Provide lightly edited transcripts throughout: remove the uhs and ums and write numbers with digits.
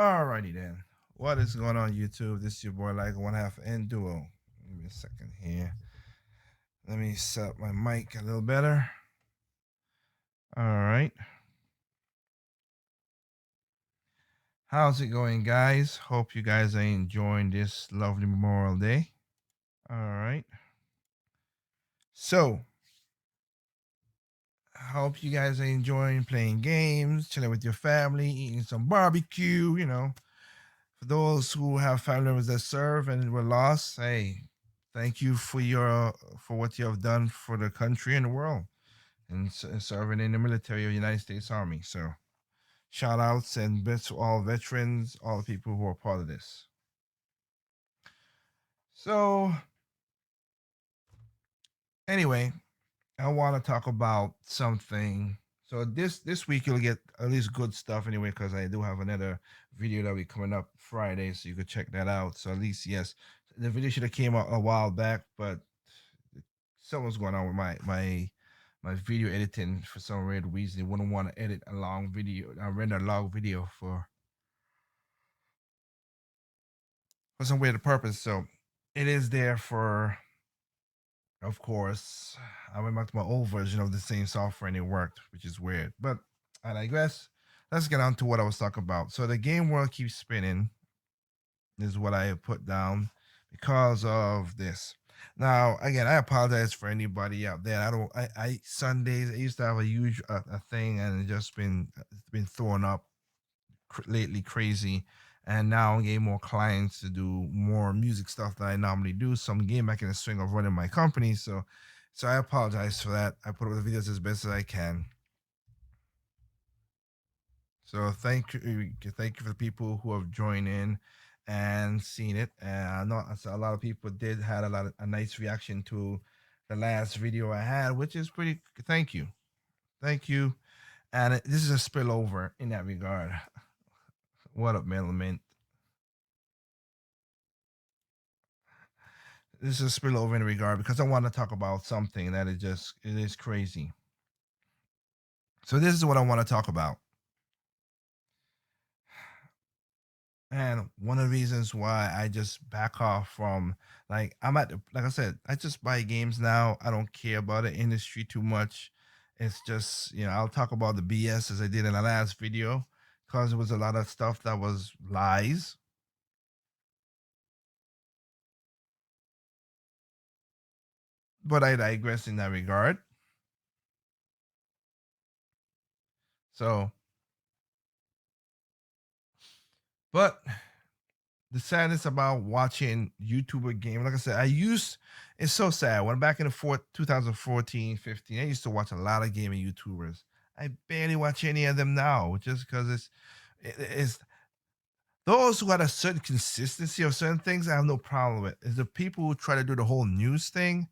Alrighty then. What is going on, YouTube? This is your boy like one half and duo. Give me a second here. Let me set up my mic a little better. All right. How's it going, guys? Hope you guys are enjoying this lovely Memorial Day. All right. So, hope you guys are enjoying playing games, chilling with your family, eating some barbecue. For those who have family members that serve and were lost, hey, thank you for what you have done for the country and the world, and serving in the military of the United States Army. So shout outs and best to all veterans, all the people who are part of this. So anyway, I want to talk about something. So this week you'll get at least good stuff anyway, because I do have another video that will be coming up Friday, so you could check that out. So at least yes, the video should have came out a while back, but something's going on with my video editing for some weird reason. It wouldn't want to edit a long video, render a long video for some weird purpose. So it is there for, of course. I went back to my old version of the same software and it worked, which is weird. But I digress. Let's get on to what I was talking about. So the game world keeps spinning is what I have put down because of this. Now, again, I apologize for anybody out there. I Sundays I used to have a huge a thing, and it's been thrown up lately, crazy. And now I'm getting more clients to do more music stuff that I normally do. So I'm getting back in the swing of running my company. So I apologize for that. I put up the videos as best as I can. So thank you for the people who have joined in and seen it. And I know a lot of people did had a nice reaction to the last video I had, which is pretty. Thank you. And this is a spillover in that regard. What up, Melament? This is a spillover in regard because I want to talk about something that it is crazy. So this is what I want to talk about. And one of the reasons why I just back off from, like, like I said, I just buy games now. I don't care about the industry too much. It's just, I'll talk about the BS as I did in the last video because it was a lot of stuff that was lies. But I digress in that regard. So, but the sadness about watching YouTuber game, like I said, it's so sad. When back in the 2014, 15, I used to watch a lot of gaming YouTubers. I barely watch any of them now, just because it's those who got a certain consistency of certain things. I have no problem with. Is the people who try to do the whole news thing.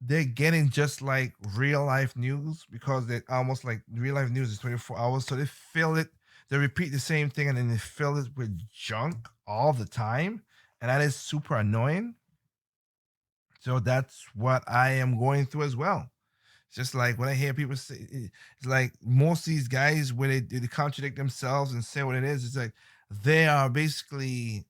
They're getting just like real life news because they almost like real life news is 24 hours. So they fill it, they repeat the same thing and then they fill it with junk all the time. And that is super annoying. So that's what I am going through as well. It's just like when I hear people say, it's like most of these guys, when they contradict themselves and say what it is, it's like they are basically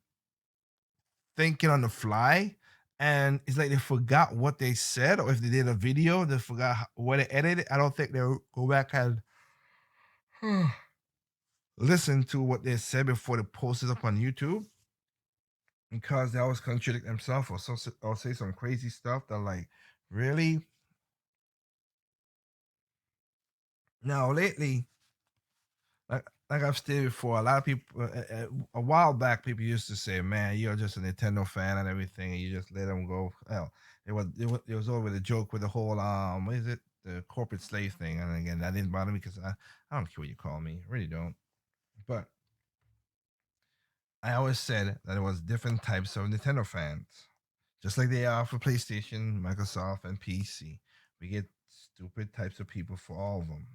thinking on the fly, and it's like they forgot what they said, or if they did a video they forgot what they edited. I don't think they'll go back and listen to what they said before they post it up on YouTube, because they always contradict themselves or say some crazy stuff that, like, really. Now lately, like I've stated before, a lot of people, a while back, people used to say, "Man, you're just a Nintendo fan and everything, and you just let them go." Hell, it was over the joke with the whole what is it, the corporate slave thing. And again, that didn't bother me because I don't care what you call me, I really don't. But I always said that it was different types of Nintendo fans, just like they are for PlayStation, Microsoft, and PC. We get stupid types of people for all of them.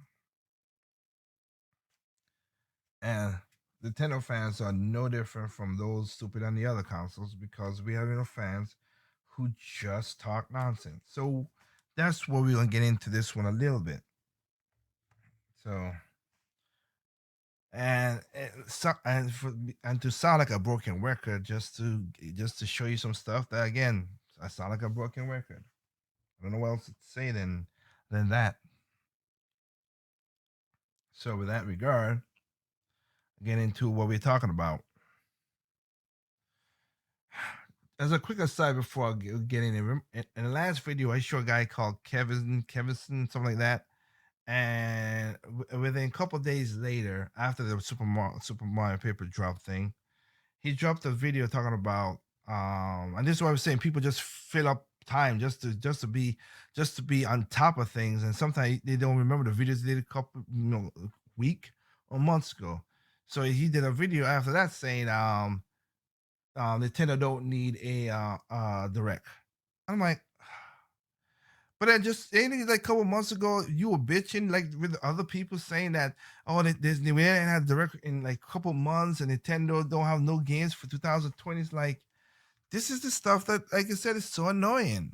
And Nintendo fans are no different from those stupid on the other consoles, because we have enough fans who just talk nonsense. So that's where we're gonna get into this one a little bit. So, and to sound like a broken record, just to show you some stuff that again, I sound like a broken record. I don't know what else to say than that. So with that regard, get into what we're talking about. As a quick aside before I get in the last video, I showed a guy called Kevinson, something like that. And within a couple days later, after the Super Mario paper drop thing, he dropped a video talking about and this is what I was saying, people just fill up time just to be on top of things, and sometimes they don't remember the videos they did a couple week or months ago. So he did a video after that saying Nintendo don't need a direct. I'm like, but then just ain't like a couple months ago, you were bitching like with other people saying that Disney we ain't had direct in like a couple months, and Nintendo don't have no games for 2020. It's like this is the stuff that, like I said, is so annoying.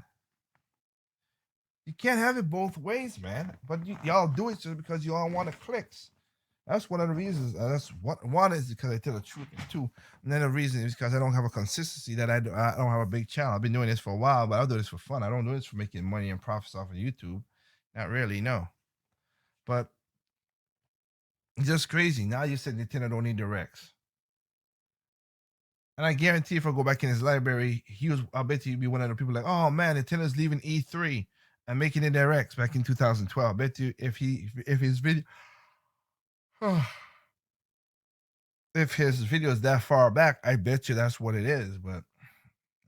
You can't have it both ways, man. But y'all do it just because you all want the clicks. That's one of the reasons. That's what one is because I tell the truth. And two, another reason is because I don't have a consistency that I don't have a big channel. I've been doing this for a while, but I do this for fun. I don't do this for making money and profits off of YouTube. Not really, no. But it's just crazy. Now you said Nintendo don't need directs. And I guarantee if I go back in his library, I bet he'd be one of the people like, oh man, Nintendo's leaving E3 and making it directs back in 2012. I bet you if his video if his video is that far back, I bet you that's what it is. But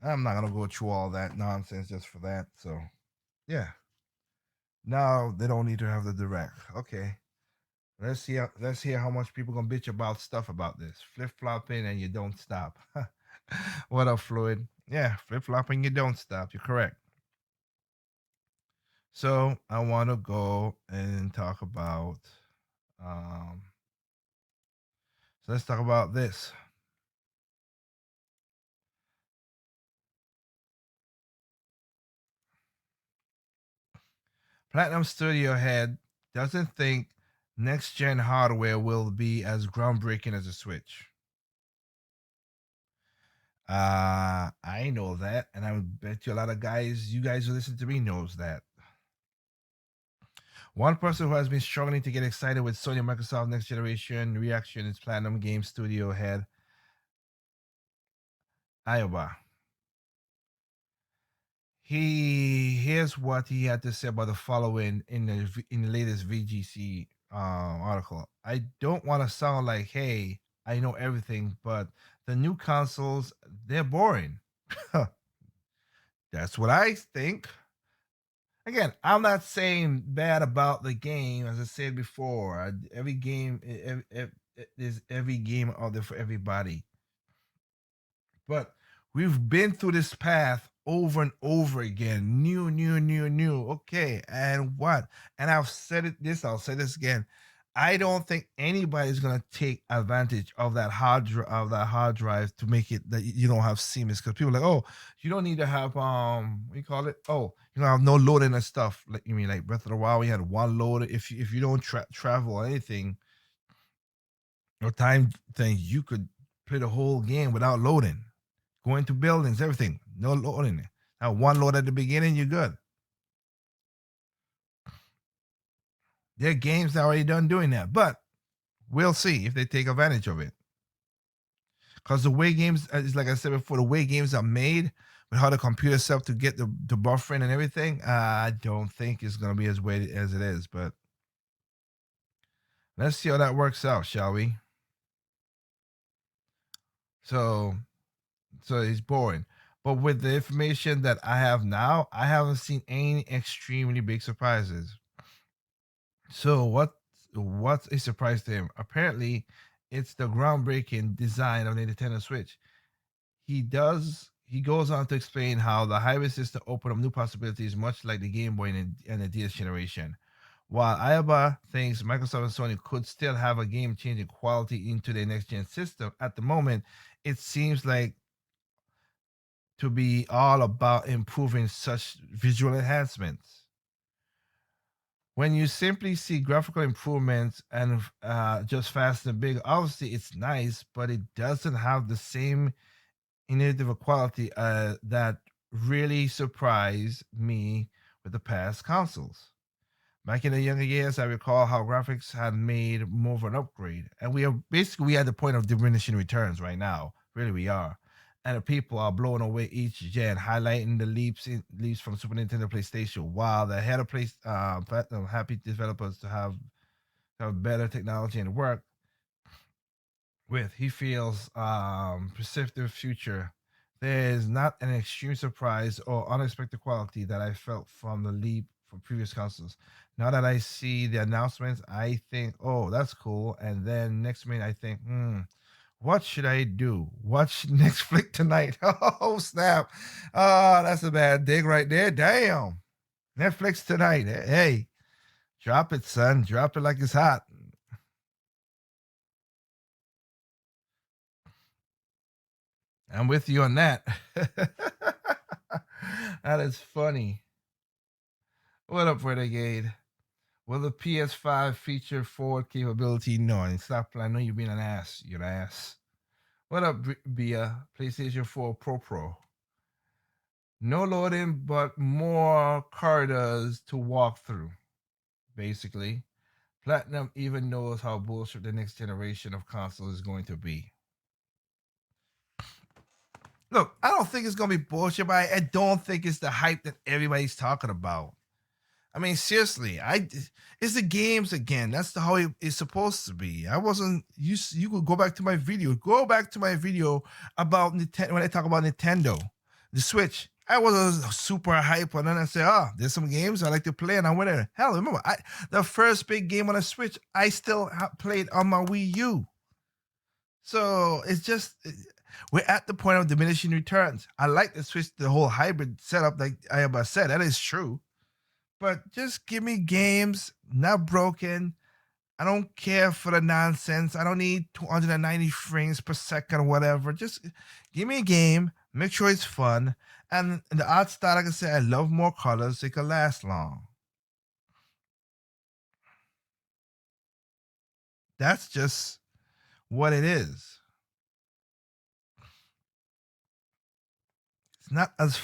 I'm not gonna go through all that nonsense just for that. So yeah. Now they don't need to have the direct. Okay. Let's hear how much people gonna bitch about stuff about this. Flip flopping and you don't stop. What up, Floyd? Yeah, flip flopping, you don't stop. You're correct. So I want to go and talk about. Um, so let's talk about this. Platinum Studio head doesn't think next gen hardware will be as groundbreaking as a Switch. I know that, and I bet you a lot of you guys who listen to me knows that. One person who has been struggling to get excited with Sony and Microsoft next generation reaction is Platinum Game Studio head Ioba. Here's what he had to say about the following in the latest VGC article. I don't want to sound like, hey, I know everything, but the new consoles, they're boring. That's what I think. Again, I'm not saying bad about the game, as I said before. Every game, there's every game out there for everybody. But we've been through this path over and over again. New. Okay, and what? And I've said it this, I'll say this again. I don't think anybody's gonna take advantage of that hard drive to make it that you don't have seamless, because people are like, oh, you don't need to have what do you call it? Oh, you don't have no loading and stuff. Like you mean like Breath of the Wild, we had one loader. If you don't travel or anything or time thing, you could play the whole game without loading, going to buildings, everything, no loading it. Now one load at the beginning, you're good. There are games that are already done doing that, but we'll see if they take advantage of it. Because the way games is like I said before, the way games are made with how the computer set up to get the buffering and everything, I don't think it's gonna be as weighted as it is. But let's see how that works out, shall we? So it's boring. But with the information that I have now, I haven't seen any extremely big surprises. So what's a surprise to him? Apparently, it's the groundbreaking design of the Nintendo Switch. He goes on to explain how the hybrid system opened up new possibilities, much like the Game Boy and the DS generation. While Ayaba thinks Microsoft and Sony could still have a game-changing quality into their next-gen system, at the moment, it seems like to be all about improving such visual enhancements. When you simply see graphical improvements and just fast and big, obviously it's nice, but it doesn't have the same innovative quality that really surprised me with the past consoles. Back in the younger years, I recall how graphics had made more of an upgrade, and we are at the point of diminishing returns right now. Really, we are, and the people are blowing away each gen, highlighting the leaps from Super Nintendo, PlayStation. Wow, the head of place, happy developers to have better technology and work with. He feels perceptive future. There is not an extreme surprise or unexpected quality that I felt from the leap from previous consoles. Now that I see the announcements, I think, oh, that's cool. And then next minute, I think, what should I do? Watch Netflix tonight. Oh, snap. Oh, that's a bad dig right there. Damn. Netflix tonight. Hey, drop it, son. Drop it like it's hot. I'm with you on that. That is funny. What up, Renegade? Will the PS5 feature forward capability? No, it's not. I know you're being an ass. You're an ass. What up, Bia? PlayStation 4 Pro. No loading, but more corridors to walk through, basically. Platinum even knows how bullshit the next generation of console is going to be. Look, I don't think it's going to be bullshit, but I don't think it's the hype that everybody's talking about. I mean, seriously, it's the games again. That's how it's supposed to be. I wasn't. You could go back to my video. Go back to my video about Nintendo when I talk about Nintendo, the Switch. I wasn't super hype, and then I said, "Oh, there's some games I like to play," and I went there. Hell, remember, the first big game on the Switch, I still played on my Wii U. So it's just we're at the point of diminishing returns. I like the Switch, the whole hybrid setup, like I about said. That is true. But just give me games, not broken. I don't care for the nonsense. I don't need 290 frames per second or whatever. Just give me a game, make sure it's fun. And the art style, like I said, I love more colors. It can last long. That's just what it is. It's not as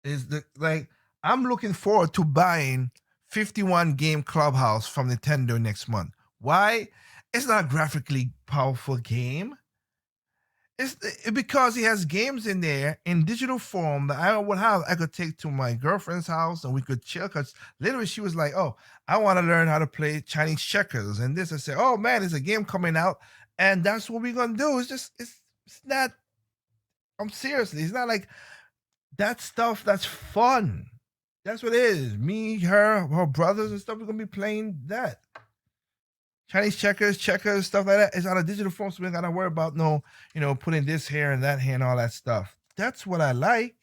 is the like I'm looking forward to buying 51 game Clubhouse from Nintendo next month. Why? It's not a graphically powerful game. Because he has games in there in digital form that I could take to my girlfriend's house and we could chill. Because literally she was like, "Oh, I want to learn how to play Chinese checkers." And this I said, "Oh man, there's a game coming out, and that's what we're gonna do." It's not. I'm seriously. It's not like that stuff. That's fun. That's what it is. Me, her brothers and stuff. We're gonna be playing that. Chinese checkers, stuff like that. It's on a digital form, so we ain't gotta worry about no, putting this here and that here and all that stuff. That's what I like.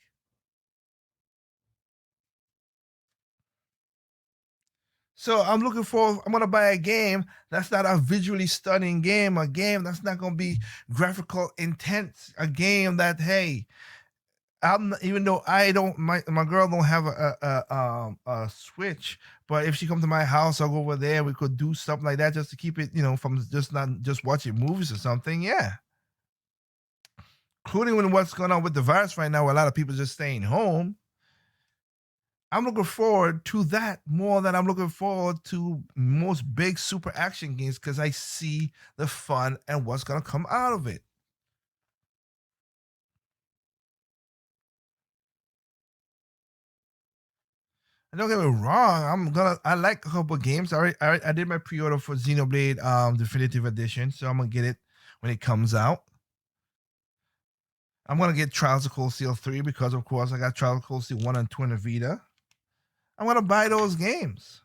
So I'm looking for. I'm gonna buy a game that's not a visually stunning game. A game that's not gonna be graphical intense. A game that hey, even though I don't, my girl don't have a Switch, but if she come to my house, I'll go over there. We could do something like that just to keep it, from just not just watching movies or something. Yeah, including when what's going on with the virus right now, where a lot of people just staying home. I'm looking forward to that more than I'm looking forward to most big super action games because I see the fun and what's gonna come out of it. And don't get me wrong, I like a couple of games. I did my pre-order for Xenoblade Definitive Edition, so I'm gonna get it when it comes out. I'm gonna get Trials of Cold Steel 3 because of course I got Trials of Cold Steel 1 and 2 in the Vita. I'm gonna buy those games.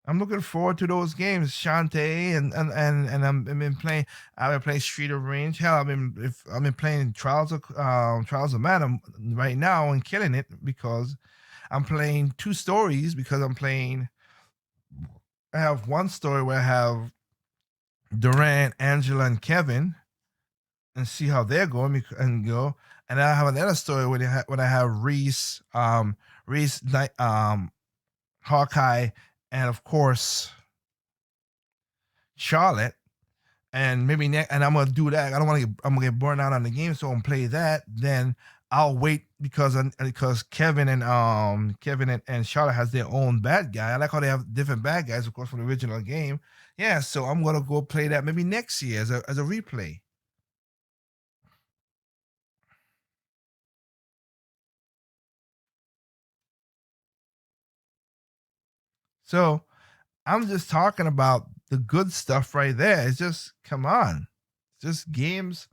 I'm looking forward to those games, Shantae, and I've been playing. I've been playing Street of Rage. Hell, I've been playing Trials of Madam right now and killing it because I'm playing two stories because I'm playing. I have one story where I have Durant, Angela, and Kevin, and see how they're going and go. And I have another story when I have Reese, Hawkeye, and of course Charlotte. And maybe and I'm gonna do that. I don't want to. I'm gonna get burned out on the game, so I'm gonna play that. Then I'll wait because Kevin and Charlotte has their own bad guy. I like how they have different bad guys, of course, from the original game. Yeah, so I'm gonna go play that maybe next year as a replay. So I'm just talking about the good stuff right there. It's just come on, it's just games.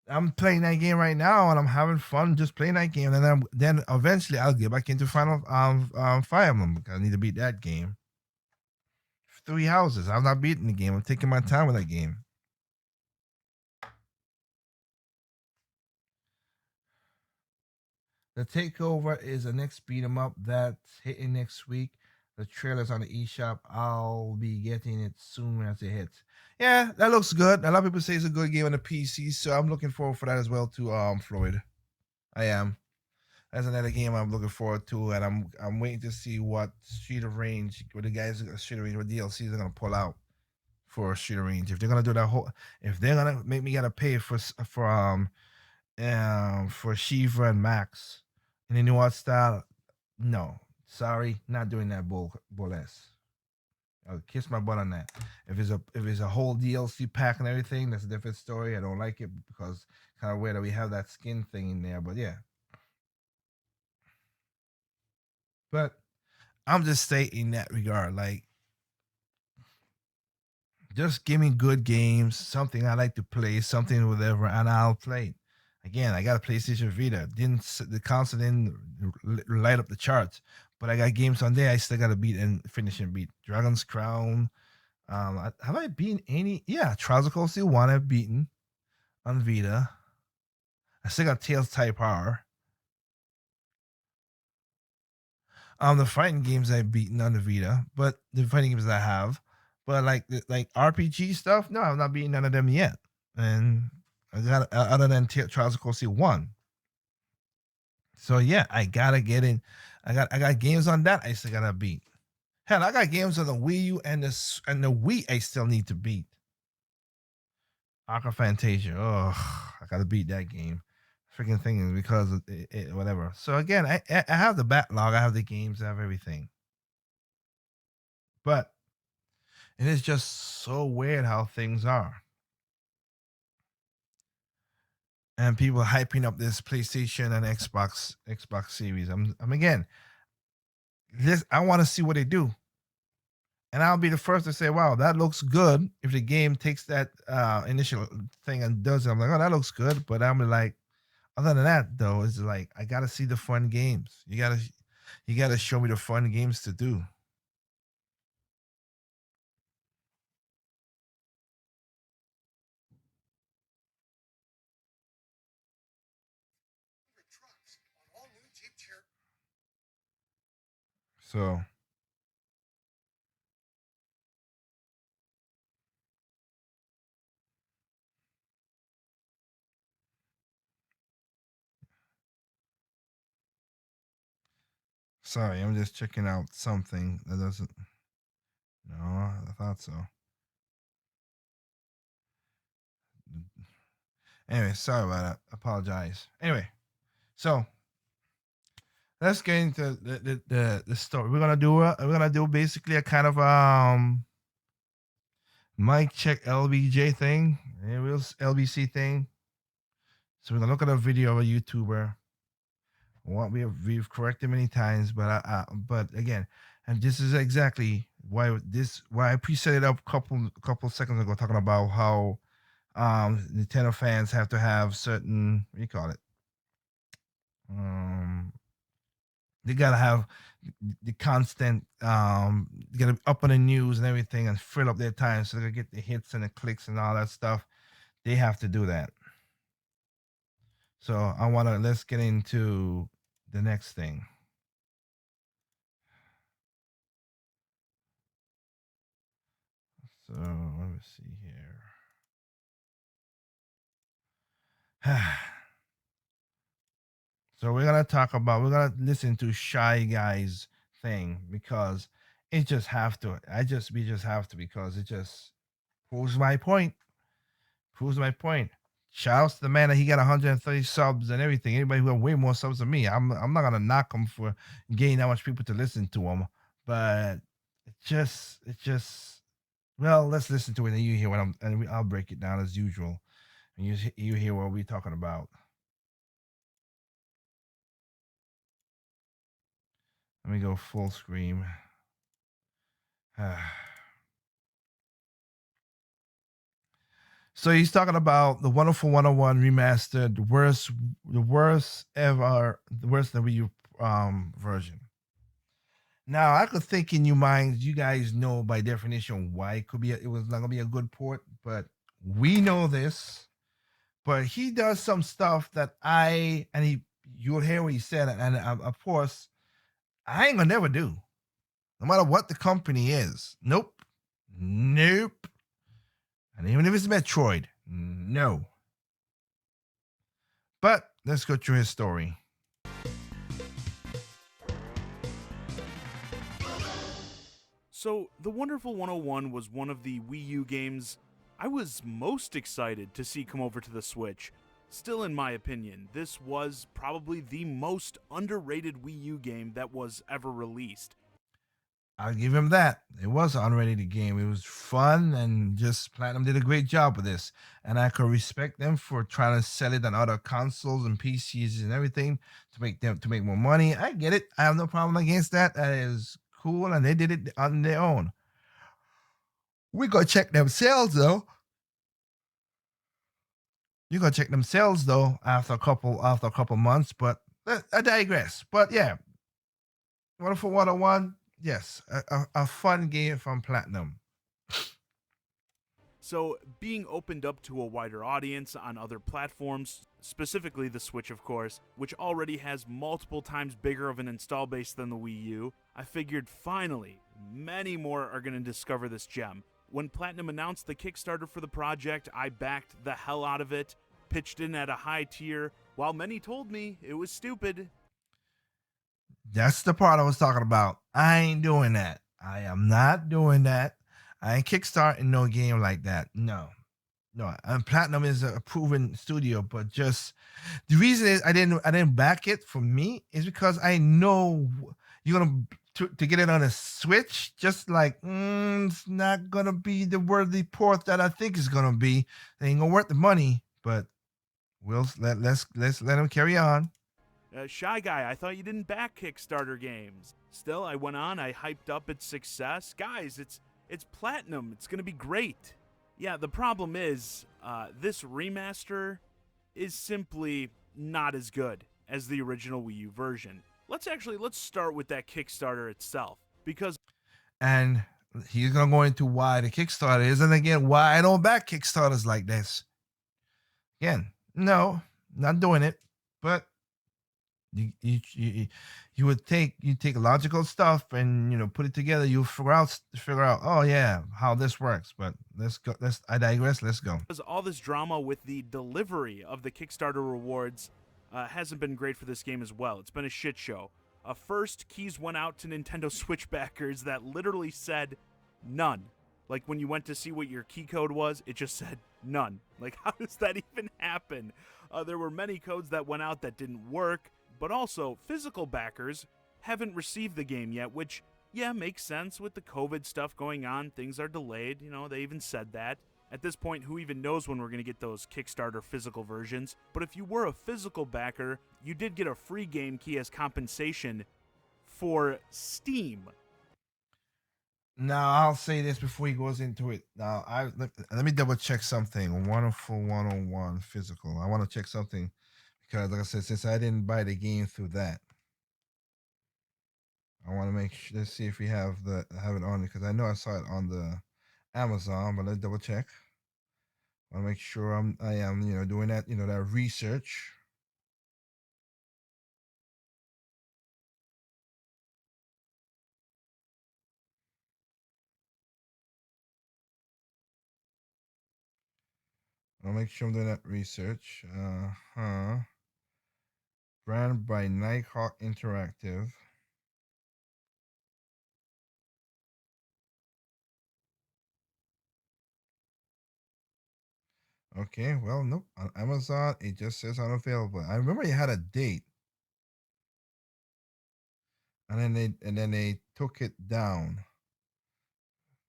I'm playing that game right now, and I'm having fun just playing that game. And then eventually I'll get back into Final Fire Emblem because I need to beat that game. Three houses. I'm not beating the game. I'm taking my time with that game. The Takeover is the next beat 'em up that's hitting next week. The trailer's on the eShop. I'll be getting it soon as it hits. Yeah, that looks good. A lot of people say it's a good game on the PC, so I'm looking forward for that as well too. Floyd, I am. That's another game I'm looking forward to, and I'm waiting to see what Street of Rage, what the guys at Street of Rage, what DLCs are gonna pull out for Street of Rage. If they're gonna do that whole, if they're gonna make me gotta pay for Shiva and Max in the new art style, no, sorry, not doing that bull ass. I'll kiss my butt on that. If it's a whole DLC pack and everything, that's a different story. I don't like it because kind of weird that we have that skin thing in there. But yeah, but I'm just stating in that regard, like just give me good games, something I like to play, something whatever, and I'll play it. Again, I got a PlayStation Vita. The console didn't light up the charts, but I got games on there. I still got to beat and finish and beat Dragon's Crown. Have I beaten any? Yeah, Trials of Cold Steel 1 I've beaten on Vita. I still got Tales Type R. The fighting games I've beaten on the Vita, but the fighting games I have, but like RPG stuff, no, I've not beaten none of them yet. And I got other than Trials of Cold Steel 1. So yeah, I gotta get in. I got games on that I still gotta beat. Hell, I got games on the Wii U and the Wii I still need to beat. Aqua Fantasia. Oh, I gotta beat that game. Freaking thing is because of whatever. So again, I have the backlog. I have the games. I have everything. But it is just so weird how things are. And people hyping up this PlayStation and Xbox Series. I'm again. This I want to see what they do, and I'll be the first to say, "Wow, that looks good." If the game takes that initial thing and does it, I'm like, "Oh, that looks good." But I'm like, other than that, though, it's like I gotta see the fun games. You gotta show me the fun games to do. So sorry, I'm just checking out something that doesn't. No, I thought so. Anyway, sorry about that. Apologize. Anyway, so let's get into the story. We're gonna do basically a kind of mic check LBJ thing, a real LBC thing. So we're gonna look at a video of a YouTuber. What we've corrected many times, but again, and this is exactly why I preset it up a couple seconds ago, talking about how Nintendo fans have to have certain, what do you call it, um they gotta have the constant gotta be up on the news and everything and fill up their time so they can get the hits and the clicks and all that stuff. They have to do that. So let's get into the next thing. So let me see here. So we're gonna listen to Shy Guy's thing because it just have to. We just have to because it just proves my point. Proves my point. Shouts to the man that he got 130 subs and everything. Anybody who have way more subs than me, I'm not gonna knock him for getting that much people to listen to him. But it just well, let's listen to it and you hear what I'll break it down as usual. And you hear what we're talking about. Let me go full screen. So he's talking about the Wonderful 101 remastered, the worst ever, the worst Wii U version. Now I could think in your minds, you guys know by definition why it was not gonna be a good port, but we know this. But he does some stuff that you'll hear what he said, and of course, I ain't gonna never do, no matter what the company is. Nope, nope. And even if it's Metroid, no. But let's go through his story. So, The Wonderful 101 was one of the Wii U games I was most excited to see come over to the Switch. Still, in my opinion, this was probably the most underrated Wii U game that was ever released. I'll give him that. It was an unrated game. It was fun, and just Platinum did a great job with this. And I could respect them for trying to sell it on other consoles and PCs and everything to make more money. I get it. I have no problem against that. That is cool, and they did it on their own. We go check them sales though. You go check them sales though after a couple months. But I digress. But yeah, Wonderful 101. Yes, a fun game from Platinum. So, being opened up to a wider audience on other platforms, specifically the Switch, of course, which already has multiple times bigger of an install base than the Wii U, I figured finally, many more are going to discover this gem. When Platinum announced the Kickstarter for the project, I backed the hell out of it, pitched in at a high tier, while many told me it was stupid. That's the part I was talking about. I ain't doing that. I am not doing that. I ain't kickstarting no game like that. No, no. And Platinum is a proven studio, but just the reason is I didn't back it for me is because I know you're gonna to get it on a Switch. Just like it's not gonna be the worthy port that I think it's gonna be. They ain't gonna worth the money, but let's let them carry on. Shy Guy, I thought you didn't back Kickstarter games. Still, I went on, I hyped up its success. Guys, it's Platinum. It's gonna be great. Yeah, the problem is, this remaster is simply not as good as the original Wii U version. Let's start with that Kickstarter itself, because And he's gonna go into why the Kickstarter is, and again why I don't back Kickstarters like this. Again, no, not doing it. But you would take logical stuff and put it together. You figure out. Oh yeah, how this works. But let's go. I digress. Let's go. all this drama with the delivery of the Kickstarter rewards hasn't been great for this game as well. It's been a shit show. First, keys went out to Nintendo Switch backers that literally said none. Like when you went to see what your key code was, it just said none. Like, how does that even happen? There were many codes that went out that didn't work, but also physical backers haven't received the game yet, which, yeah, makes sense with the COVID stuff going on. Things are delayed. They even said that. At this point, who even knows when we're going to get those Kickstarter physical versions? But if you were a physical backer, you did get a free game key as compensation for Steam. Now I'll say this before he goes into it. Now let me double check something. Wonderful 101 physical. I want to check something because, like I said, since I didn't buy the game through that, I want to make sure. Let's see if we have it on it because I know I saw it on the Amazon, but let's double check. I want to make sure I am doing that that research. I'll make sure I'm doing that research. Brand by Nighthawk Interactive. Okay, well, nope. On Amazon, it just says unavailable. I remember you had a date, and then they took it down.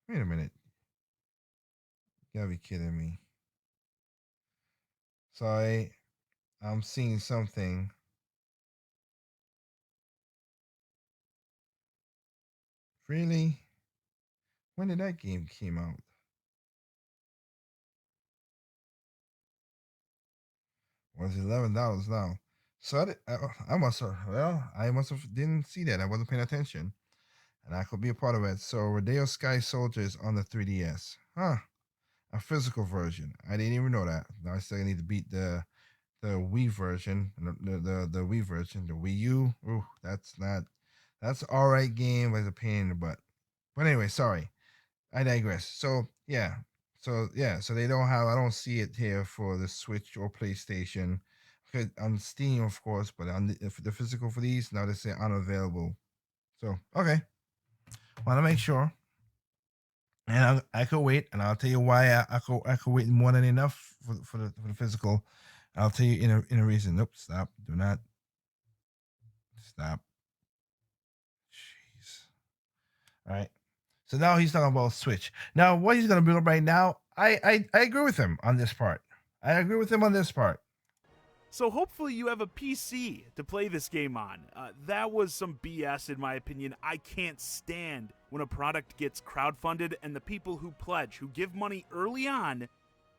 Wait a minute, you gotta be kidding me. So I'm seeing something. Really? When did that game came out? Was $11 now? So I must have. Well, I must have didn't see that. I wasn't paying attention, and I could be a part of it. So Rodeo Sky Soldier is on the 3DS. Huh? A physical version. I didn't even know that. Now I still need to beat the Wii version, the Wii version, the Wii U. Ooh, that's not. That's all right game, but it's a pain in the butt. But anyway, sorry. I digress. So they don't have. I don't see it here for the Switch or PlayStation. Okay, on Steam, of course, but on the physical for these, now they say unavailable. So okay, want to make sure, and I could wait, and I'll tell you why I could wait more than enough for the physical. I'll tell you in a reason. Nope, stop. Do not stop. Jeez. All right. So now he's talking about Switch. Now, what he's going to build up right now, I agree with him on this part. I agree with him on this part. So hopefully you have a PC to play this game on. That was some BS in my opinion. I can't stand when a product gets crowdfunded and the people who pledge, who give money early on,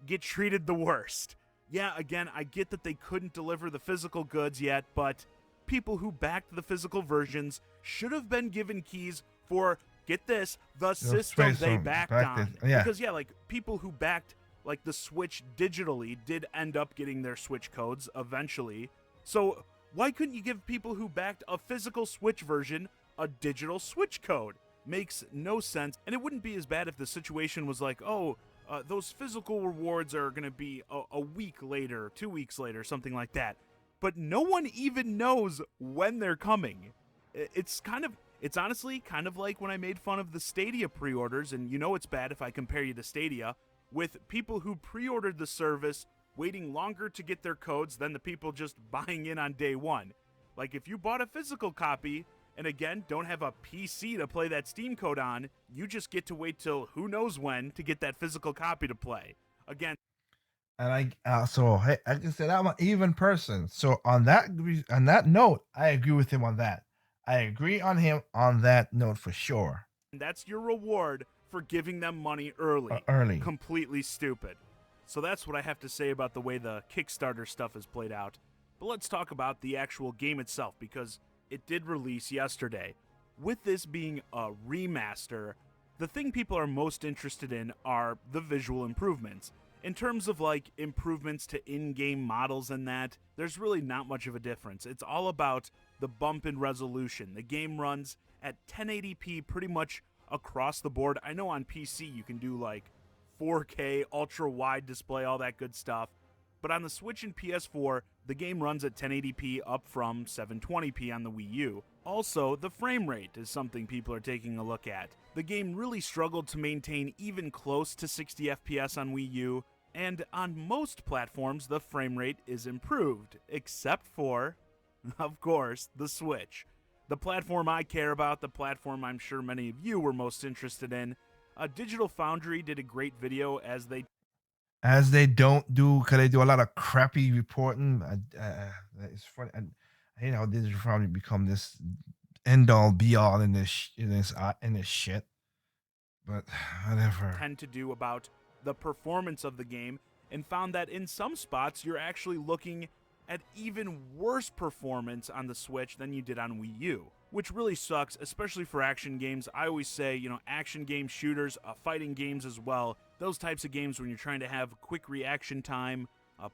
get treated the worst. Yeah, again, I get that they couldn't deliver the physical goods yet, but people who backed the physical versions should have been given keys for, get this, the system they backed on. Yeah. Because, yeah, like, people who backed like the Switch digitally did end up getting their Switch codes eventually. So why couldn't you give people who backed a physical Switch version a digital Switch code? Makes no sense. And it wouldn't be as bad if the situation was like, oh, those physical rewards are going to be a week later, 2 weeks later, something like that. But no one even knows when they're coming. It's honestly kind of like when I made fun of the Stadia pre-orders, and you know it's bad if I compare you to Stadia, with people who pre-ordered the service waiting longer to get their codes than the people just buying in on day one. Like if you bought a physical copy and again don't have a PC to play that Steam code on, you just get to wait till who knows when to get that physical copy to play. Again, And so hey, like I said, I'm an even person. So on that note, I agree with him on that. I agree on him on that note for sure. that's your reward for giving them money early. Early. Completely stupid. So that's what I have to say about the way the Kickstarter stuff is played out. But let's talk about the actual game itself because it did release yesterday. With this being a remaster, the thing people are most interested in are the visual improvements. In terms of like improvements to in-game models and that, there's really not much of a difference. It's all about the bump in resolution. The game runs at 1080p pretty much across the board. I know on PC you can do like 4K, ultra wide display, all that good stuff. But on the Switch and PS4, the game runs at 1080p up from 720p on the Wii U. Also, the frame rate is something people are taking a look at. The game really struggled to maintain even close to 60 FPS on Wii U, and on most platforms the frame rate is improved, except for, of course, the Switch. The platform I care about, the platform I'm sure many of you were most interested in. Digital Foundry did a great video As they don't do, because they do a lot of crappy reporting. It's funny. I hate how Digital Foundry become this end all be all in this shit. But whatever. tend to do about the performance of the game and found that in some spots you're actually looking at even worse performance on the Switch than you did on Wii U, which really sucks, especially for action games. I always say, action game shooters, fighting games as well, those types of games when you're trying to have quick reaction time,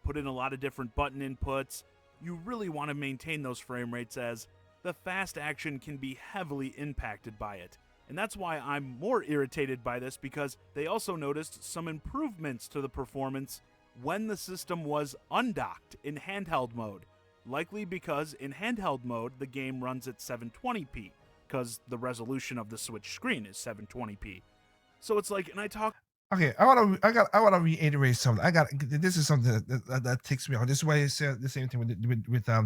put in a lot of different button inputs, you really want to maintain those frame rates as the fast action can be heavily impacted by it. And that's why I'm more irritated by this because they also noticed some improvements to the performance when the system was undocked in handheld mode. Likely because in handheld mode, the game runs at 720p, because the resolution of the Switch screen is 720p. So it's like, and I talk Okay, I wanna reiterate something. This is something that ticks me off. This is why I said the same thing with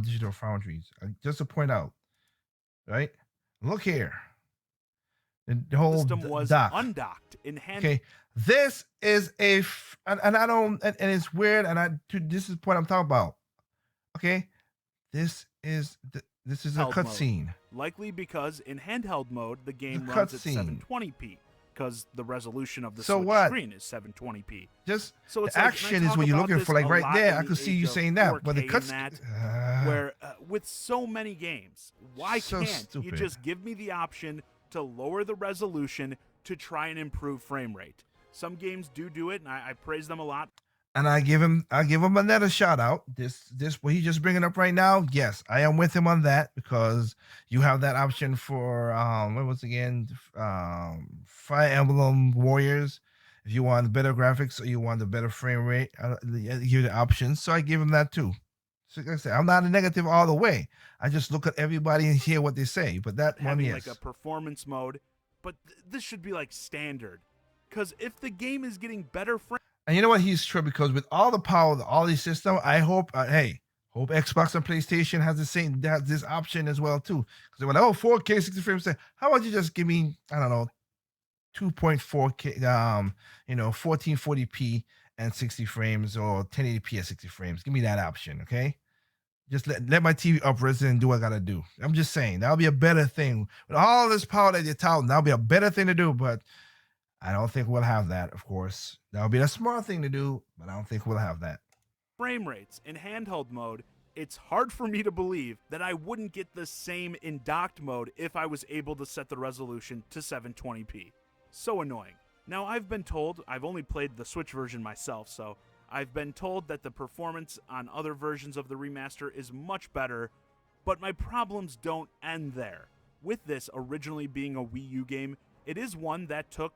Digital Foundries. Just to point out, right? Look here, the whole System was dock. undocked in hand. Okay, this is and I don't and it's weird. This is the point I'm talking about. Okay, this is a Handheld mode. cutscene. Likely because in handheld mode, the It's a game runs at cutscene. 720p, because the resolution of the So Switch what? screen is 720p. Just So the it's like, and I action is talk what you're about looking this for. Like a right lot there, in I the could see age you of saying that, but the 4K and cutscene, that, where with so many games, why so can't you stupid. just give me the option to lower the resolution to try and improve frame rate? Some games do it, and I praise them a lot. And I give him another shout out. This what he just bringing up right now. Yes, I am with him on that because you have that option for what was it again, Fire Emblem Warriors. If you want better graphics or you want the better frame rate, give the options. So I give him that too. So like I said, I'm not a negative all the way. I just look at everybody and hear what they say. But that one, Having like a yes. performance mode, but this should be like standard. Because if the game is getting better frame And you know what? He's true because with all the power of all these systems, I hope, hope Xbox and PlayStation has the same has this option as well too. Because they went, oh, 4K 60 frames. How about you just give me, I don't know, 2.4K, 1440p and 60 frames or 1080p at 60 frames. Give me that option, okay? Just let my TV upres and do what I gotta do. I'm just saying that'll be a better thing. With all this power that you're touting, that'll be a better thing to do. But I don't think we'll have that, of course. That would be a smart thing to do, but I don't think we'll have that. rates in handheld mode, it's hard for me to believe that I wouldn't get the same in docked mode if I was able to set the resolution to 720p. So annoying. Now, I've been told, I've only played the Switch version myself, so I've been told that the performance on other versions of the remaster is much better, but my problems don't end there. With this originally being a Wii U game, it is one that took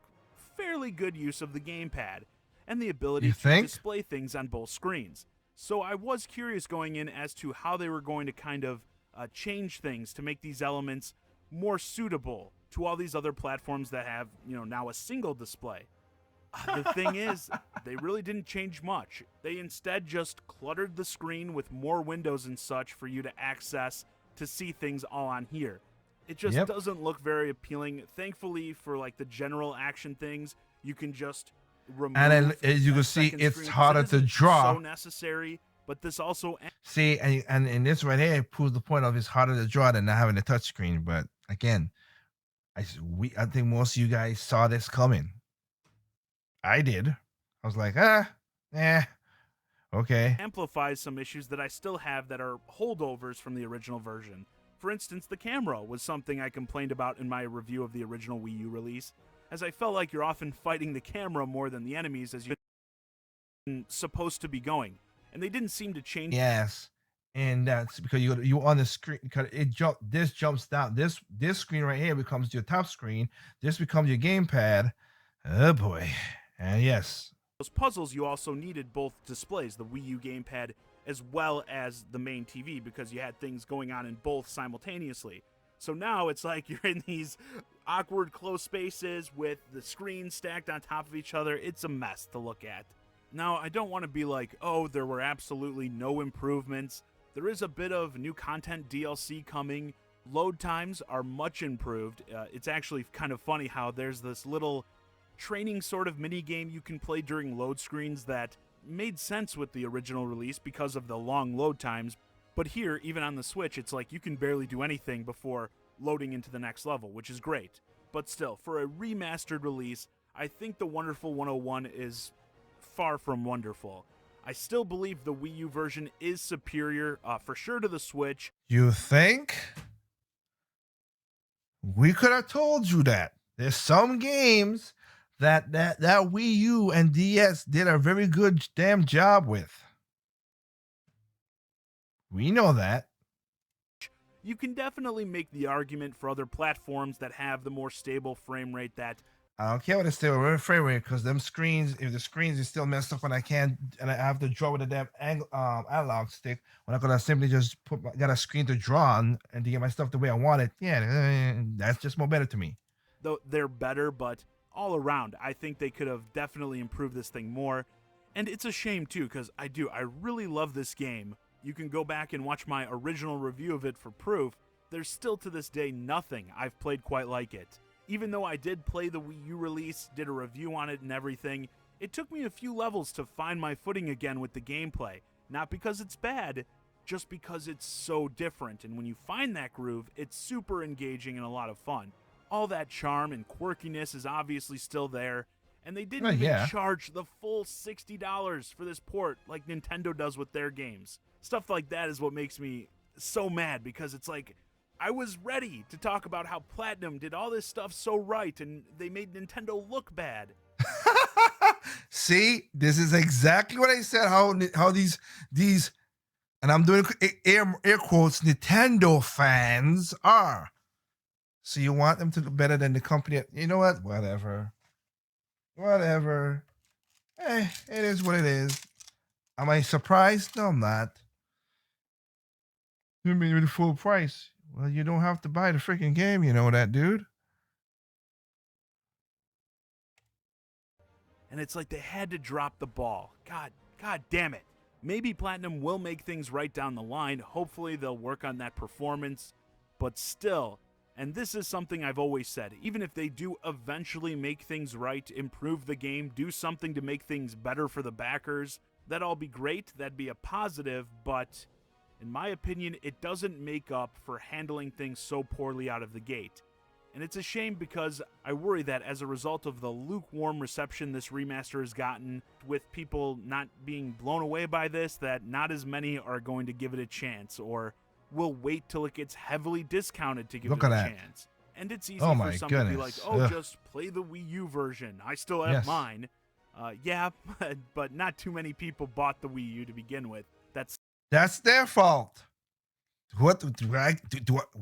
fairly good use of the gamepad and the ability You to think? display things on both screens. So I was curious going in as to how they were going to kind of change things to make these elements more suitable to all these other platforms that have, now a single display. The thing is, they really didn't change much. They instead just cluttered the screen with more windows and such for you to access to see things all on here. It just Yep. doesn't look very appealing. Thankfully, for like the general action things, you can just remove And then, as you that can see, second it's screen, 'cause harder it to isn't draw. so necessary. But this also See, and this right here proves the point of it's harder to draw than not having a touch screen. But again, I think most of you guys saw this coming. I did. I was like, okay. amplifies some issues that I still have that are holdovers from the original version. For instance, the camera was something I complained about in my review of the original Wii U release, as I felt like you're often fighting the camera more than the enemies as you're supposed to be going. And they didn't seem to change. Yes, and that's because you on the screen because this jumps down. This screen right here becomes your top screen. This becomes your gamepad. Oh boy, and yes, Those puzzles, you also needed both displays, the Wii U gamepad as well as the main TV, because you had things going on in both simultaneously. So now it's like you're in these awkward close spaces with the screens stacked on top of each other. It's a mess to look at. Now, I don't want to be like, oh, there were absolutely no improvements. There is a bit of new content DLC coming. Load times are much improved. It's actually kind of funny how there's this little training sort of mini game you can play during load screens that made sense with the original release because of the long load times. But here, even on the Switch, it's like you can barely do anything before loading into the next level, which is great. But still, for a remastered release, I think the Wonderful 101 is far from wonderful. I still believe the Wii U version is superior, for sure, to the Switch. you think we could have told you that there's some games that Wii U and DS did a very good damn job with. We know that. You can definitely make the argument for other platforms that have the more stable frame rate that I don't care what it's still frame rate because them screens, if the screens is still messed up and I can't, and I have to draw with a damn analog stick, when I could simply just got a screen to draw on and to get my stuff the way I want it. Yeah, that's just more better to me. though they're better, but all around, I think they could have definitely improved this thing more. And it's a shame too, because I really love this game. You can go back and watch my original review of it for proof. There's still to this day nothing I've played quite like it. Even though I did play the Wii U release, did a review on it and everything, it took me a few levels to find my footing again with the gameplay. Not because it's bad, just because it's so different. And when you find that groove, it's super engaging and a lot of fun. All that charm and quirkiness is obviously still there, and they didn't even Yeah. charge the full $60 for this port like Nintendo does with their games. Stuff like that is what makes me so mad, because it's like, I was ready to talk about how Platinum did all this stuff so right and they made Nintendo look bad. See, this is exactly what I said. How these, and I'm doing air quotes, Nintendo fans are. So you want them to look better than the company? You know what? Whatever. It is what it is. Am I surprised? No, I'm not. You mean the full price? Well, you don't have to buy the freaking game. You know that, dude. And it's like they had to drop the ball. God damn it. Maybe Platinum will make things right down the line. Hopefully they'll work on that performance. But still, and this is something I've always said, even if they do eventually make things right, improve the game, do something to make things better for the backers, that'd all be great. That'd be a positive, but in my opinion, it doesn't make up for handling things so poorly out of the gate. And it's a shame, because I worry that as a result of the lukewarm reception this remaster has gotten, with people not being blown away by this, that not as many are going to give it a chance, or will wait till it gets heavily discounted to give Look it at a that. chance. And it's easy Oh for my some to be like, goodness. oh, Ugh. just play the Wii U version. I still have Yes. mine. Yeah, but not too many people bought the Wii U to begin with. That's their fault. What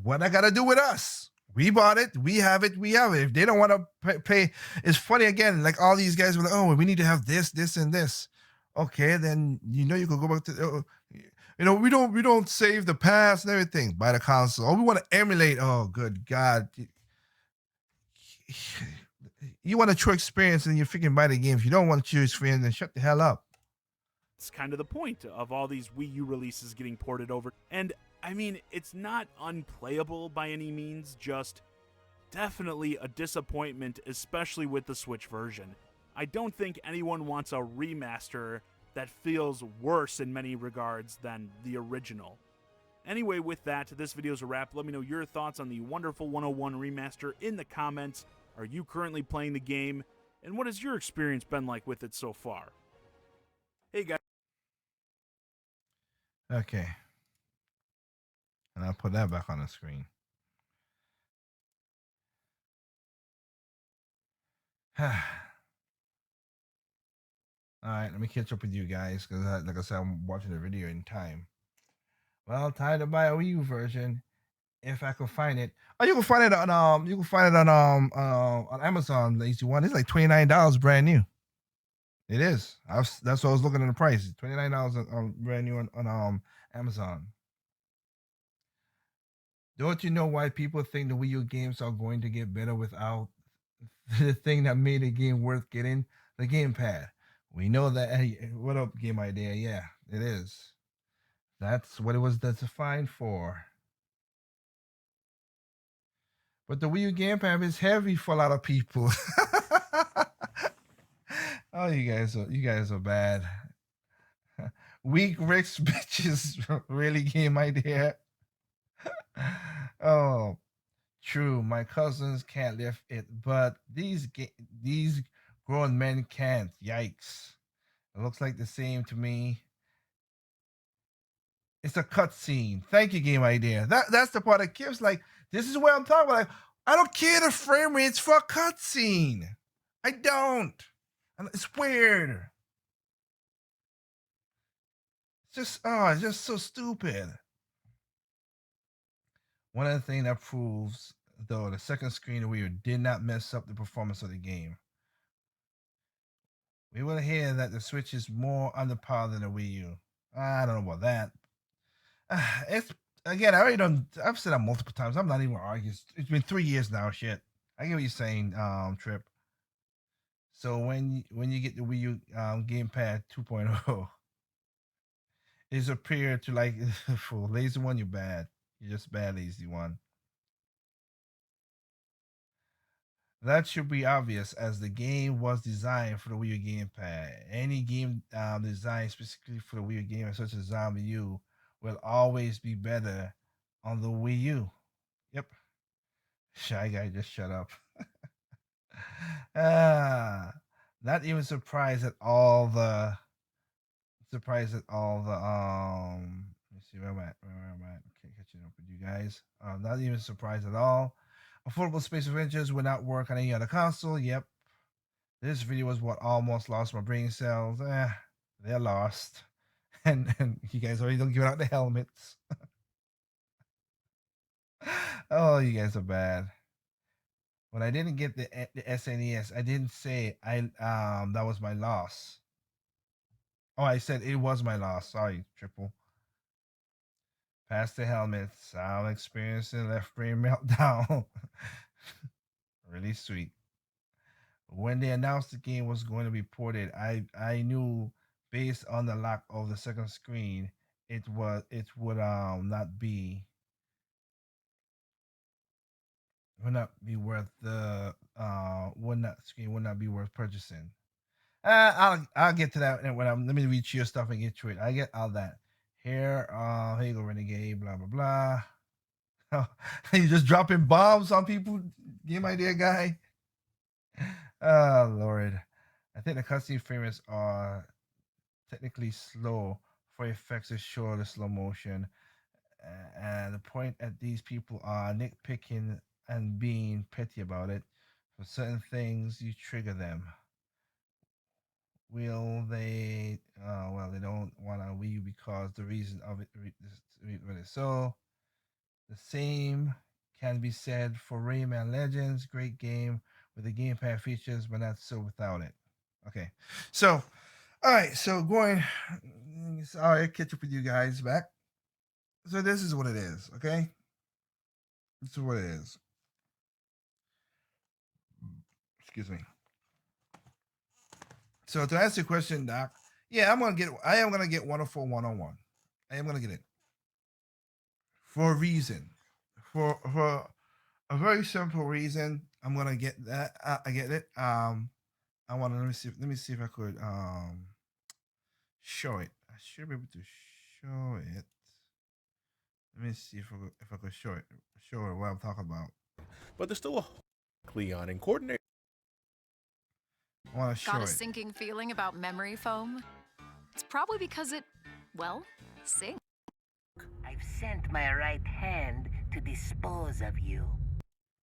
what I gotta do with us? We bought it. We have it. We have it. If they don't want to pay, it's funny again. Like all these guys were like, "Oh, we need to have this, this, and this." Okay, then you could go back to. We don't save the past and everything. Buy the console. Oh, we want to emulate. Oh, good God! You want a true experience, and you're freaking buy the game. If you don't want a true experience, then shut the hell up. It's kind of the point of all these Wii U releases getting ported over. And I mean, it's not unplayable by any means, just definitely a disappointment, especially with the Switch version. I don't think anyone wants a remaster that feels worse in many regards than the original. Anyway, with that, this video's a wrap. Let me know your thoughts on the Wonderful 101 remaster in the comments. Are you currently playing the game? And what has your experience been like with it so far? Hey guys. Okay, and I'll put that back on the screen. All right, let me catch up with you guys because, like I said, I'm watching the video in time. Well, time to buy a Wii U version if I can find it. Oh, you can find it on Amazon. Lazy one. It's like $29 brand new. It is. That's what I was looking at the price. $29 on brand new on Amazon. Don't you know why people think the Wii U games are going to get better without the thing that made the game worth getting, the gamepad? We know that. Hey, what up, Game Idea? Yeah, it is. That's what it was designed for. But the Wii U gamepad is heavy for a lot of people. Oh, you guys are bad. Weak rich bitches really Game Idea. Oh, true. My cousins can't lift it, but these grown men can't. Yikes! It looks like the same to me. It's a cutscene. Thank you, Game Idea. That's the part that gives like this is where I'm talking about. Like, I don't care the frame rates for a cutscene. I don't. And it's weird. It's just so stupid. One of the things that proves though the second screen wheel did not mess up the performance of the game. We will hear that the Switch is more underpowered than the Wii U. I don't know about that. It's again, I already don't. I've said that multiple times. I'm not even arguing. It's been 3 years now. Shit. I get what you're saying, Trip. So when you get the Wii U gamepad 2.0, it's superior to like for lazy one. You're bad. You're just bad lazy one. That should be obvious as the game was designed for the Wii U gamepad. Any game designed specifically for the Wii U game, such as Zombie U, will always be better on the Wii U. Yep. Shy guy, just shut up. ah, not even let me see where I'm at. Where I'm at. Okay, catching up with you guys. Not even surprised at all. Affordable Space Adventures would not work on any other console. Yep. This video was what almost lost my brain cells. They're lost. And you guys already don't give out the helmets. Oh, you guys are bad. When I didn't get the SNES, I didn't say I that was my loss. Oh, I said it was my loss. Sorry, triple. Pass the helmets. I'm experiencing left brain meltdown. Really sweet. When they announced the game was going to be ported, I knew based on the lack of the second screen, it would not be worth the would not be worth purchasing. I'll get to that when I'm. Let me read your stuff and get to it. I get all that. Here you go, renegade. Blah blah blah. You just dropping bombs on people. Game idea guy. Oh Lord, I think the cutscene frames are technically slow for effects to show the slow motion. And the point at these people are nitpicking and being petty about it. For certain things, you trigger them. Will they? Well, they don't want to Wii U because the reason of it. So the same can be said for Rayman Legends. Great game with the gamepad features, but not so without it. Okay, so all right, so going. Sorry, catch up with you guys back. So this is what it is. Okay, this is what it is. Excuse me. So to answer your question, Doc, yeah, I am gonna get 104 101. I am gonna get it for a reason. For a very simple reason. I'm gonna get that. I get it. I want to let me see if I could show it. I should be able to show it. Let me see if I could show it what I'm talking about. But there's still a Cleon and coordinate. I want to show Got a it. sinking feeling about memory foam? It's probably because it, well, sinks. I've sent my right hand to dispose of you.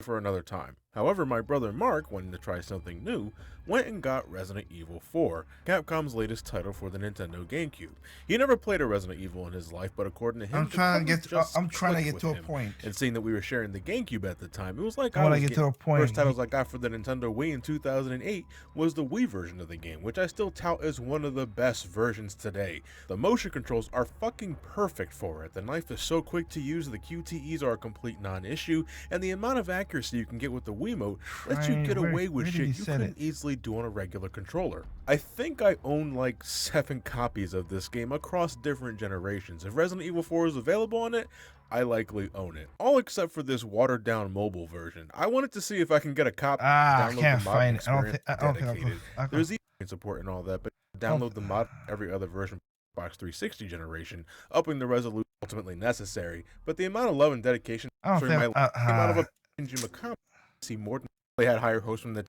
For another time. However, my brother Mark, wanting to try something new, went and got Resident Evil 4, Capcom's latest title for the Nintendo GameCube. He never played a Resident Evil in his life, but according to him, I'm trying to get with to a him. point. And seeing that we were sharing the GameCube at the time, it was like I want to get to a point. First titles I got for the Nintendo Wii in 2008 was the Wii version of the game, which I still tout as one of the best versions today. The motion controls are fucking perfect for it. The knife is so quick to use, the QTEs are a complete non-issue, and the amount of accuracy you can get with the Wiimote lets you get away with shit you couldn't easily do on a regular controller. I think I own like 7 copies of this game across different generations. If Resident Evil 4 is available on it, I likely own it. All except for this watered down mobile version. I wanted to see if I can get a copy. I can't the mod find it. I don't think There's even support and all that, but download the mod every other version Xbox 360 generation, upping the resolution ultimately necessary. But the amount of love and dedication I don't think amount of a Shinji Mikami see more than they had higher hopes from the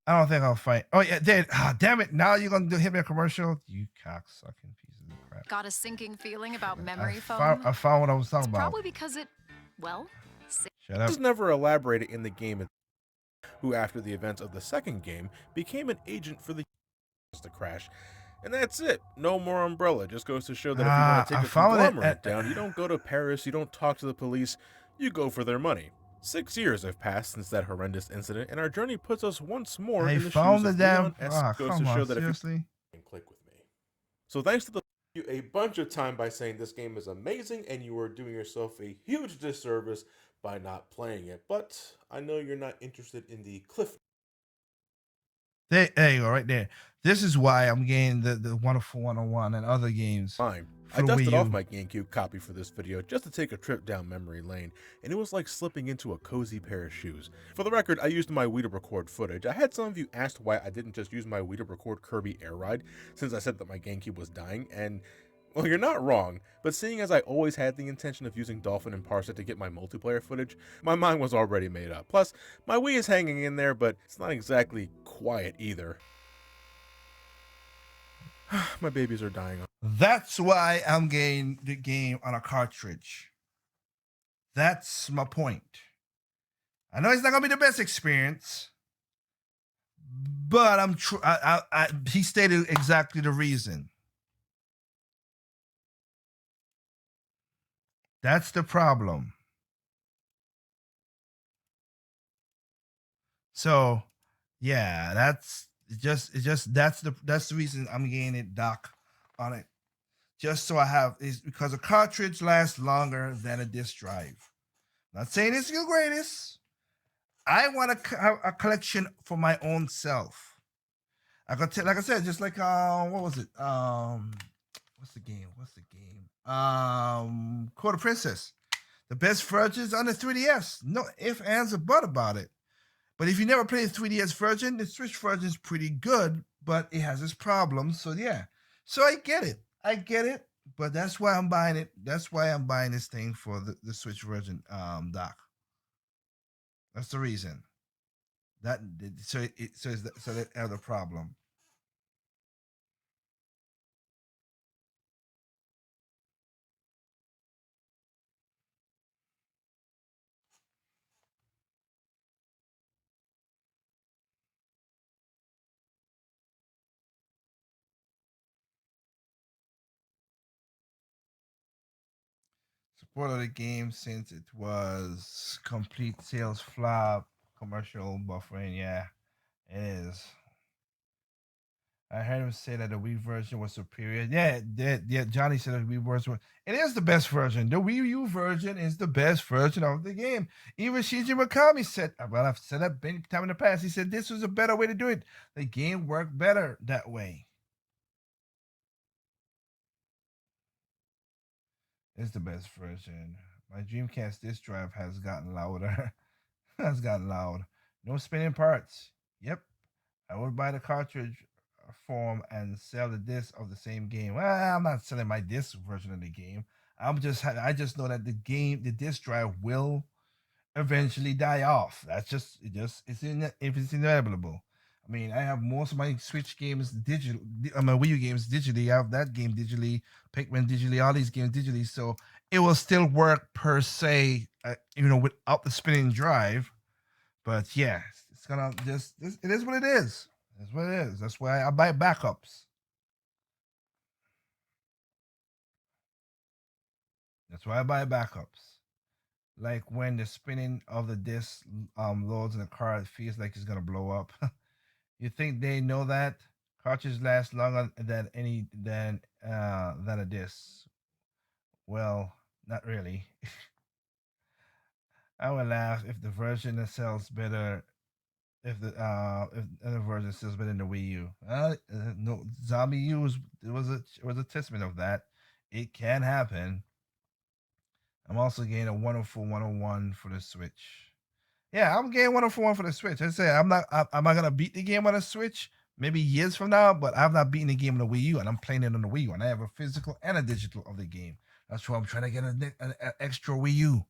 I don't think I'll fight. Oh yeah, dude. Damn it! Now you're gonna hit me a commercial. You cocksucking pieces of crap. Got a sinking feeling about memory I foam? I found what I was talking it's about. probably because it, well, Shut up. This is never elaborated in the game. Who, after the events of the second game, became an agent for the to crash. And that's it. No more Umbrella. Just goes to show that if you want to take a conglomerate down, you don't go to Paris, you don't talk to the police, you go for their money. 6 years have passed since that horrendous incident, and our journey puts us once more in the shoes of Leon S. Goes to show that seriously? if you click with me. So thanks to the you a bunch of time by saying this game is amazing, and you are doing yourself a huge disservice by not playing it. But I know you're not interested in the cliff There you go, right there. This is why I'm getting the Wonderful 101 and other games Fine. I for the dusted Wii off U. my GameCube copy for this video just to take a trip down memory lane, and it was like slipping into a cozy pair of shoes. For the record, I used my Wii to record footage. I had some of you asked why I didn't just use my Wii to record Kirby Air Ride, since I said that my GameCube was dying, and well, you're not wrong, but seeing as I always had the intention of using Dolphin and Parser to get my multiplayer footage, my mind was already made up. Plus, my Wii is hanging in there, but it's not exactly quiet either. My babies are dying. That's why I'm getting the game on a cartridge. That's my point. I know it's not gonna be the best experience, but he stated exactly the reason. That's the problem. So, yeah, that's that's the reason I'm getting it dock on it. Just so I have is because a cartridge lasts longer than a disc drive. Not saying it's the greatest. I want a collection for my own self. I could like I said, just like what was it? What's the game? Quarter Princess. The best versions on the 3DS. No ifs, ands, or but about it. But if you never played the 3DS version, the Switch version is pretty good, but it has its problems. So yeah. So I get it. But that's why I'm buying it. That's why I'm buying this thing for the Switch version dock. That's the reason. That so that other problem. Support of the game since it was complete sales flop, commercial buffering. Yeah, it is. I heard him say that the Wii version was superior. Yeah. Johnny said that the Wii version. It is the best version. The Wii U version is the best version of the game. Even Shinji Mikami said, well, I've said that many times in the past. He said this was a better way to do it. The game worked better that way. It's the best version. My Dreamcast disc drive has gotten louder. Has gotten loud. No spinning parts. Yep. I would buy the cartridge form and sell the disc of the same game. Well, I'm not selling my disc version of the game. I just know that the disc drive will eventually die off. That's just if it's inevitable. I mean, I have most of my Switch games digital, my Wii U games digitally. I have that game digitally, Pikmin digitally, all these games digitally. So it will still work per se, without the spinning drive. But yeah, it's gonna it is what it is. That's what it is. That's why I buy backups. That's why I buy backups. Like when the spinning of the disc loads in the car, it feels like it's gonna blow up. You think they know that cartridges last longer than a disc? Well, not really. I would laugh if the version that sells better if the version sells better than the Wii U. No, Zombie U was a testament of that. It can happen. I'm also getting a 104 101 for the Switch. Yeah, I'm getting 104 for the Switch. I say I'm not gonna beat the game on the Switch maybe years from now, but I've not beaten the game on the Wii U, and I'm playing it on the Wii U, and I have a physical and a digital of the game. That's why I'm trying to get an extra Wii U.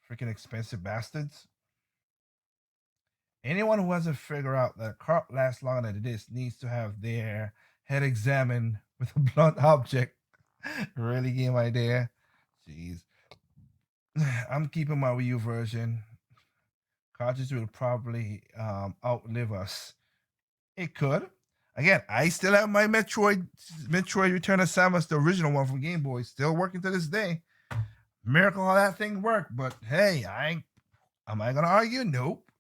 Freaking expensive bastards. Anyone who hasn't figured out that a cart lasts longer than it is needs to have their head examined with a blunt object. Really game idea. Jeez. I'm keeping my Wii U version. Cartridge will probably outlive us. It could. Again, I still have my Metroid Return of Samus, the original one from Game Boy, still working to this day. Miracle how that thing worked, but hey, am I gonna argue? Nope.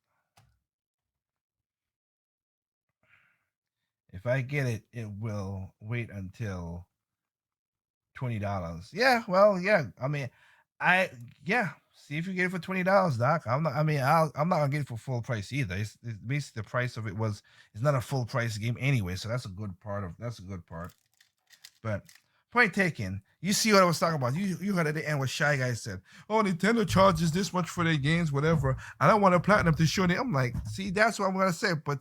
If I get it, it will wait until $20. Yeah, well, yeah. I mean, yeah. See if you get it for $20, Doc. I'm not. I mean, I'm not gonna get it for full price either. It's basically the price of it was. It's not a full price game anyway, so that's a good part of. That's a good part. But point taken. You see what I was talking about. You heard at the end what Shy Guy said. Oh, Nintendo charges this much for their games, whatever. I don't want a platinum to show it. I'm like, see, that's what I'm gonna say. But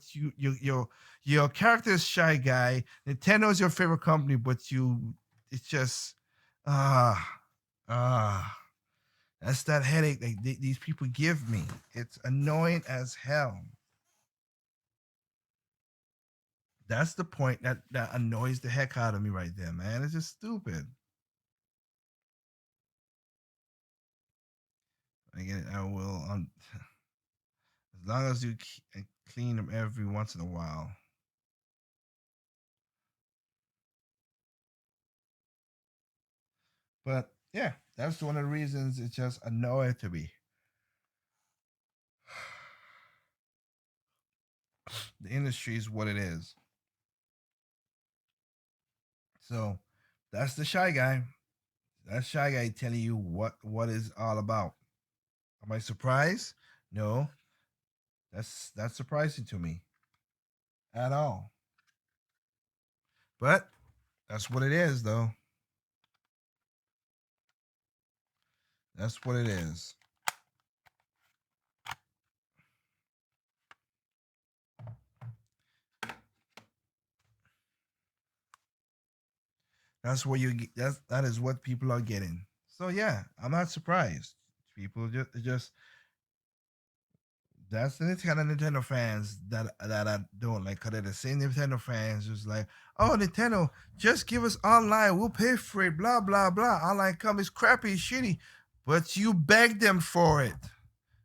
your character is Shy Guy. Nintendo is your favorite company, but it's just ah that's that headache that these people give me. It's annoying as hell. That's the point that annoys the heck out of me right there, man. It's just stupid. Again, I will as long as you clean them every once in a while. But yeah, that's one of the reasons it's just annoying to me. The industry is what it is. So that's the Shy Guy. That's Shy Guy telling you what is all about. Am I surprised? No, that's surprising to me at all. But that's what it is, though. That's what it is. That's what you get. That is what people are getting. So yeah, I'm not surprised. People just that's the kind of Nintendo fans that I don't like. Cause they're the same Nintendo fans who's like, oh Nintendo, just give us online. We'll pay for it. Blah blah blah. Online come is crappy, shitty, but you beg them for it.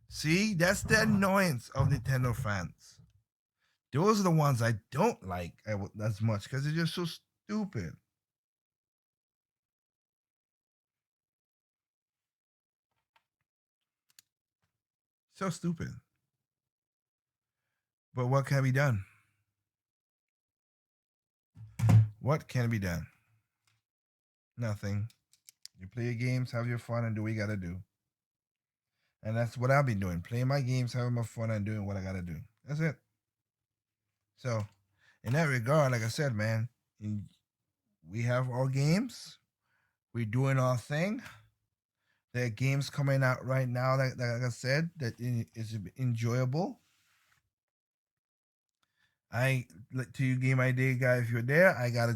See, that's the annoyance of Nintendo fans. Those are the ones I don't like as much because they're just so stupid. So stupid. But what can be done? What can be done? Nothing. You play your games, have your fun, and do what you gotta do. And that's what I've been doing. Playing my games, having my fun, and doing what I gotta do. That's it. So, in that regard, like I said, man, we have our games. We're doing our thing. There are games coming out right now, like I said, that is enjoyable. I like to you game idea guy. If you're there, I gotta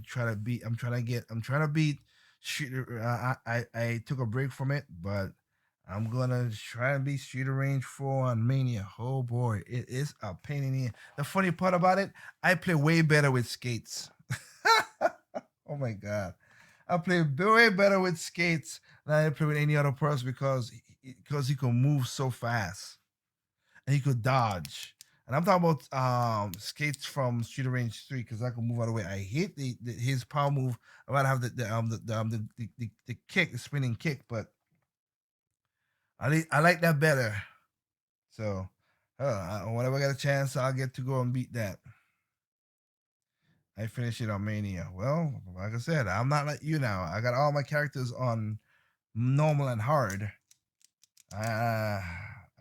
try to beat. I'm trying to beat. Shooter. I took a break from it, but I'm gonna try to beat Shooter Range 4 on Mania. Oh boy, it is a pain in the. The funny part about it, I play way better with skates. Oh my god, I play way better with skates than I play with any other person because he can move so fast and he could dodge. And I'm talking about skates from Street Range 3 because I can move out of the way. I hate his power move. I might have the kick, the spinning kick, but I like that better. So whenever I get a chance, I'll get to go and beat that. I finish it on Mania. Well, like I said, I'm not like you now. I got all my characters on normal and hard.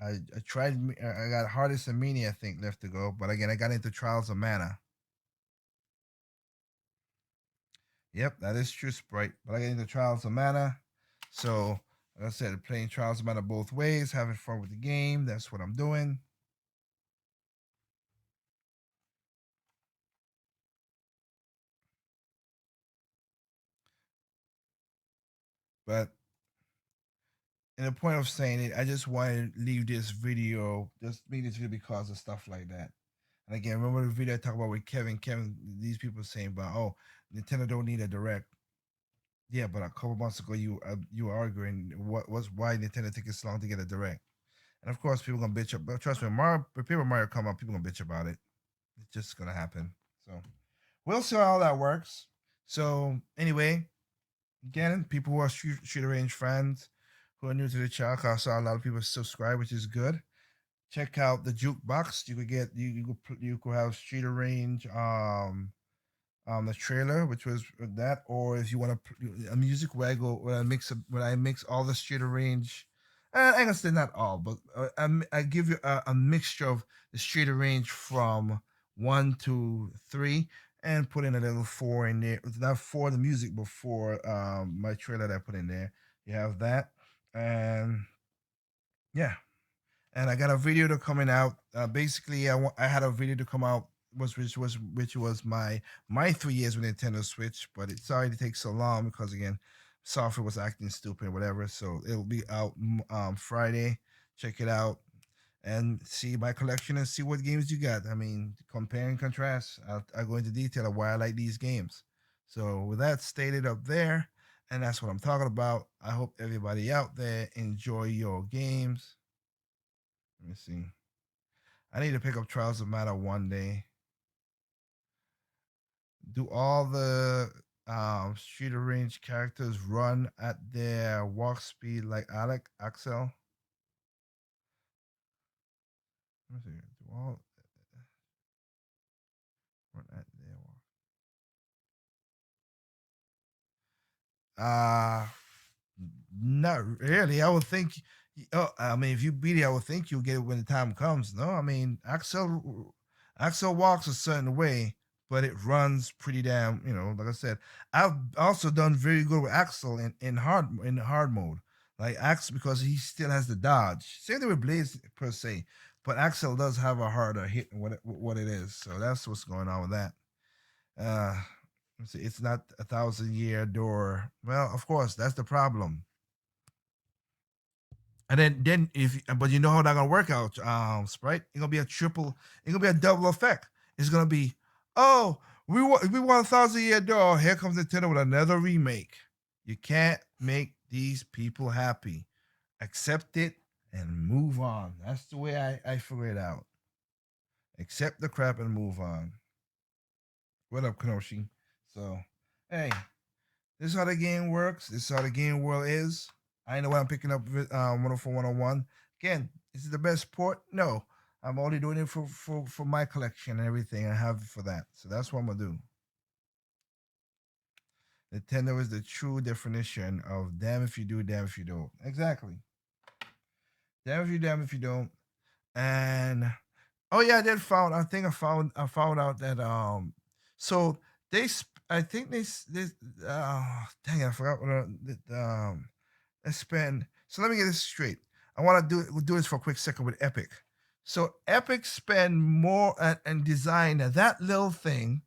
I tried. I got hardest and mania I think left to go, but again I got into Trials of Mana. Yep, that is true, Sprite. But I got into Trials of Mana, so like I said, playing Trials of Mana both ways, having fun with the game. That's what I'm doing. But in the point of saying it, I just wanted to leave this video, just make this video because of stuff like that. And again, remember the video I talked about with Kevin? Kevin, these people saying about, oh, Nintendo don't need a direct. Yeah, but a couple months ago, you were arguing what was why Nintendo taking so long to get a direct, and of course people gonna bitch. But trust me, Mario, Paper Mario come out, people gonna bitch about it. It's just gonna happen. So we'll see how that works. So anyway, again, people who are Shooter Range fans who are new to the channel, I saw a lot of people subscribe, which is good. Check out the jukebox. You could get you could have Shooter Range the trailer, which was that, or if you want to a music where I mix all the Street Range I gonna say not all, but I give you a mixture of the straighter range from 1 to 3, and put in a little 4 in there. It's not for the music, but for my trailer that I put in there. You have that, and yeah, and I got a video to coming out. Basically, I had a video to come out which was my 3 years with Nintendo Switch, but it sorry to take so long because again, software was acting stupid, or whatever. So it'll be out Friday. Check it out and see my collection and see what games you got. I mean, compare and contrast. I'll go into detail of why I like these games. So with that stated up there, and that's what I'm talking about. I hope everybody out there enjoy your games. Let me see. I need to pick up Trials of Mana one day. Do all the shooter range characters run at their walk speed like Alec Axel? Let me see. Do all run at their walk? Uh Not really. I would think. Oh, I mean, if you beat it, I would think you'll get it when the time comes. No, I mean, Axel walks a certain way, but it runs pretty damn. Like I said, I've also done very good with Axel in hard mode. Like Axel, because he still has the dodge. Same thing with Blaze per se, but Axel does have a harder hit than what it is. So that's what's going on with that. Uh, let's see, it's not a 1,000 year door. Well, of course, that's the problem. And then if but you know how that gonna work out, Sprite? It's gonna be a triple. It's gonna be a double effect. It's gonna be, oh, we want 1,000 year door. Here comes Nintendo with another remake. You can't make these people happy. Accept it and move on. That's the way I figure it out. Accept the crap and move on. What up, Kenoshi? So, hey, this is how the game works. This is how the game world is. I know what I'm picking up with 104 101. Again, is it the best port? No. I'm only doing it for my collection and everything. I have it for that. So that's what I'm going to do. Nintendo is the true definition of damn if you do, damn if you don't. Exactly. Damn if you, damn if you don't. And oh yeah, I did found. I think I found out that so I think they dang it, I forgot what let's spend. So let me get this straight. I want to do this for a quick second with Epic. So Epic spend more and design that little thing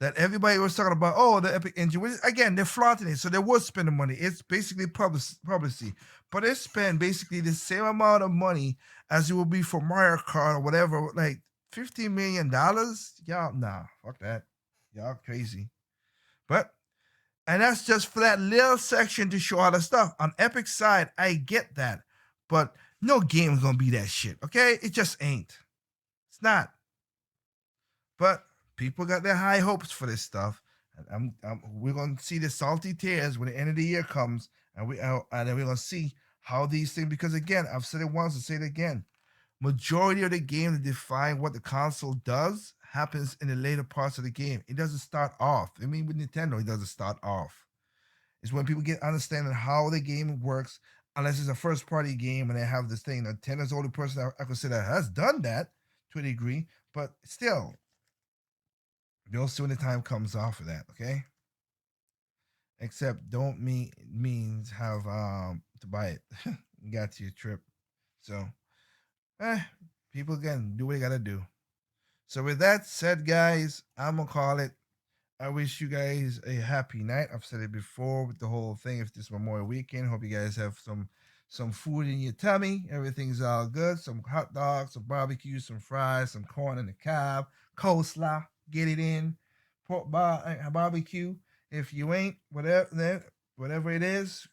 that everybody was talking about. Oh, the Epic engine. Which, again, they're flaunting it, so they would spend the money. It's basically publicity, but they spend basically the same amount of money as it would be for Mario Kart or whatever, like $15 million. Y'all, nah, fuck that. Y'all crazy. But and that's just for that little section to show all the stuff. On Epic's side, I get that. But no game's gonna be that shit, okay? It just ain't. It's not. But people got their high hopes for this stuff. And we're gonna see the salty tears when the end of the year comes, and then we're gonna see how these things. Because again, I've said it once and say it again. Majority of the game that define what the console does happens in the later parts of the game. It doesn't start off. I mean, with Nintendo, it doesn't start off. It's when people get understanding how the game works, unless it's a first party game and they have this thing. Nintendo's the only person I could say that has done that to a degree, but still, you'll see when the time comes off of that, okay? Except don't means have to buy it. Got you a trip. So eh, people again do what they gotta do. So with that said, guys, I'm gonna call it. I wish you guys a happy night. I've said it before with the whole thing. If this Memorial Weekend, hope you guys have some food in your tummy. Everything's all good. Some hot dogs, some barbecue, some fries, some corn in the cob, coleslaw. Get it in. Barbecue. If you ain't, whatever it is,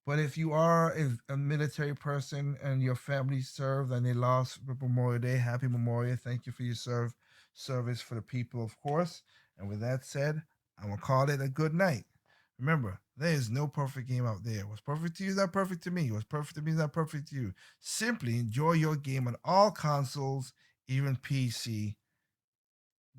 but if you are a military person and your family served and they lost Memorial Day, happy Memorial. Thank you for your service for the people, of course. And with that said, I'm gonna call it a good night. Remember, there is no perfect game out there. What's perfect to you is not perfect to me. What's perfect to me is not perfect to you. Simply enjoy your game on all consoles, even PC.